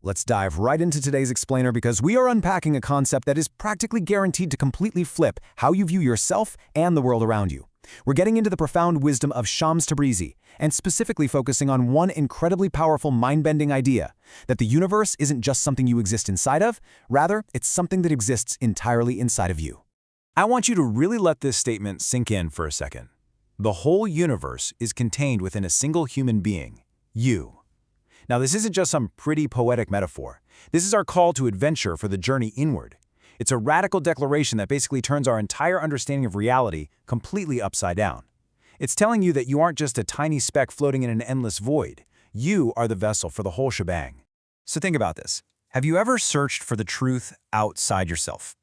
let's dive right into today's explainer because we are unpacking a concept that is practically guaranteed to completely flip how you view yourself and the world around you. We're getting into the profound wisdom of Shams Tabrizi, and specifically focusing on one incredibly powerful mind-bending idea, that the universe isn't just something you exist inside of, rather, it's something that exists entirely inside of you. I want you to really let this statement sink in for a second. The whole universe is contained within a single human being, you. Now, this isn't just some pretty poetic metaphor. This is our call to adventure for the journey inward. It's a radical declaration that basically turns our entire understanding of reality completely upside down. It's telling you that you aren't just a tiny speck floating in an endless void. You are the vessel for the whole shebang. So think about this. Have you ever searched for the truth outside yourself?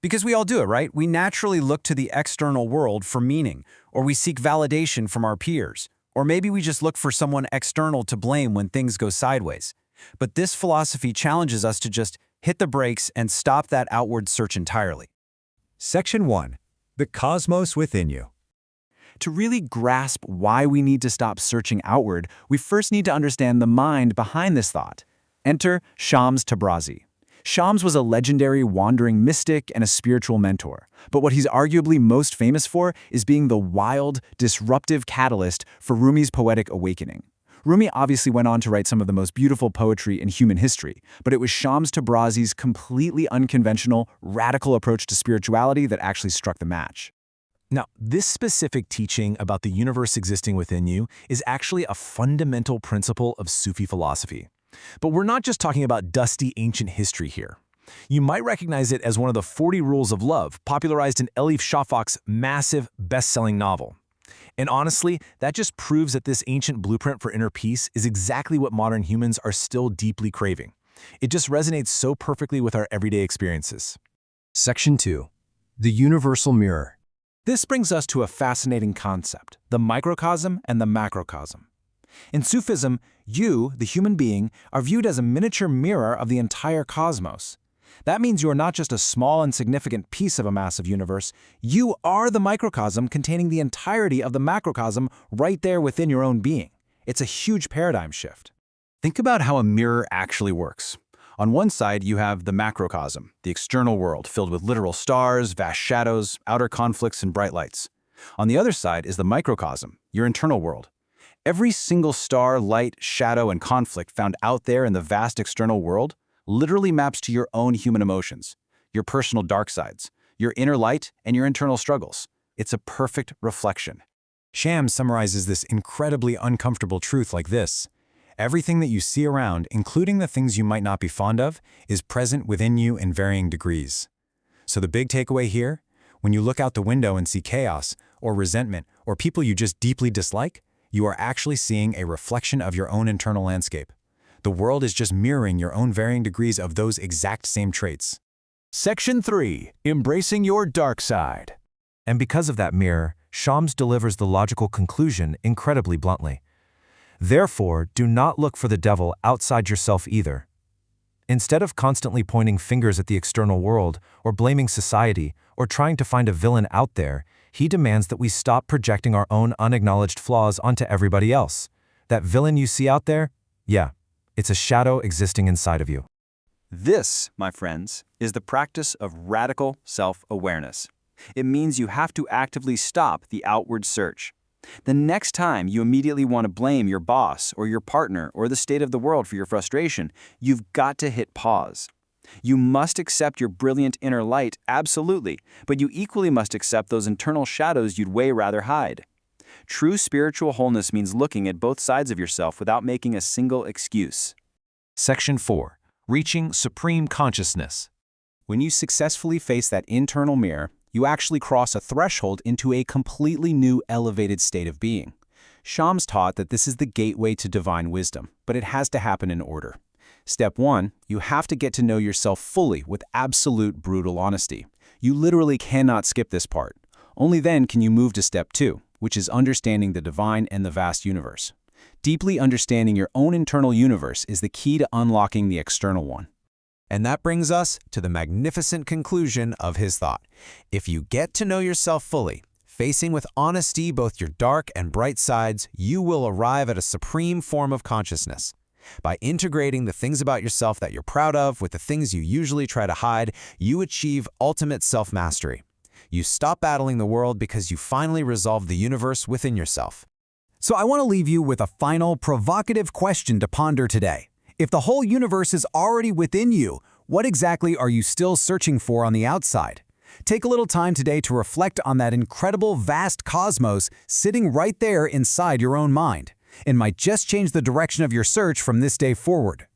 Because we all do it, right? We naturally look to the external world for meaning, or we seek validation from our peers, or maybe we just look for someone external to blame when things go sideways. But this philosophy challenges us to just hit the brakes and stop that outward search entirely. Section 1. The cosmos within you. To really grasp why we need to stop searching outward, we first need to understand the mind behind this thought. Enter Shams Tabrizi. Shams was a legendary wandering mystic and a spiritual mentor, but what he's arguably most famous for is being the wild, disruptive catalyst for Rumi's poetic awakening. Rumi obviously went on to write some of the most beautiful poetry in human history, but it was Shams Tabrizi's completely unconventional, radical approach to spirituality that actually struck the match. Now, this specific teaching about the universe existing within you is actually a fundamental principle of Sufi philosophy. But we're not just talking about dusty ancient history here. You might recognize it as one of the 40 Rules of Love, popularized in Elif Shafak's massive, best-selling novel. And honestly, that just proves that this ancient blueprint for inner peace is exactly what modern humans are still deeply craving. It just resonates so perfectly with our everyday experiences. Section 2. The universal mirror. This brings us to a fascinating concept, the microcosm and the macrocosm. In Sufism, you, the human being, are viewed as a miniature mirror of the entire cosmos. That means you are not just a small, insignificant piece of a massive universe. You are the microcosm containing the entirety of the macrocosm right there within your own being. It's a huge paradigm shift. Think about how a mirror actually works. On one side, you have the macrocosm, the external world filled with literal stars, vast shadows, outer conflicts, and bright lights. On the other side is the microcosm, your internal world. Every single star, light, shadow, and conflict found out there in the vast external world literally maps to your own human emotions, your personal dark sides, your inner light, and your internal struggles. It's a perfect reflection. Shams summarizes this incredibly uncomfortable truth like this. Everything that you see around, including the things you might not be fond of, is present within you in varying degrees. So the big takeaway here, when you look out the window and see chaos, or resentment, or people you just deeply dislike, you are actually seeing a reflection of your own internal landscape. The world is just mirroring your own varying degrees of those exact same traits. Section 3. Embracing your dark side. And because of that mirror, Shams delivers the logical conclusion incredibly bluntly. Therefore, do not look for the devil outside yourself either. Instead of constantly pointing fingers at the external world, or blaming society, or trying to find a villain out there, he demands that we stop projecting our own unacknowledged flaws onto everybody else. That villain you see out there? Yeah, it's a shadow existing inside of you. This, my friends, is the practice of radical self-awareness. It means you have to actively stop the outward search. The next time you immediately want to blame your boss or your partner or the state of the world for your frustration, you've got to hit pause. You must accept your brilliant inner light, absolutely, but you equally must accept those internal shadows you'd way rather hide. True spiritual wholeness means looking at both sides of yourself without making a single excuse. Section 4. Reaching supreme consciousness. When you successfully face that internal mirror, you actually cross a threshold into a completely new elevated state of being. Shams taught that this is the gateway to divine wisdom, but it has to happen in order. Step 1, you have to get to know yourself fully with absolute brutal honesty. You literally cannot skip this part. Only then can you move to step 2, which is understanding the divine and the vast universe. Deeply understanding your own internal universe is the key to unlocking the external one. And that brings us to the magnificent conclusion of his thought. If you get to know yourself fully, facing with honesty both your dark and bright sides, you will arrive at a supreme form of consciousness. By integrating the things about yourself that you're proud of with the things you usually try to hide, you achieve ultimate self-mastery. You stop battling the world because you finally resolve the universe within yourself. So I want to leave you with a final, provocative question to ponder today. If the whole universe is already within you, what exactly are you still searching for on the outside? Take a little time today to reflect on that incredible, vast cosmos sitting right there inside your own mind. It might just change the direction of your search from this day forward.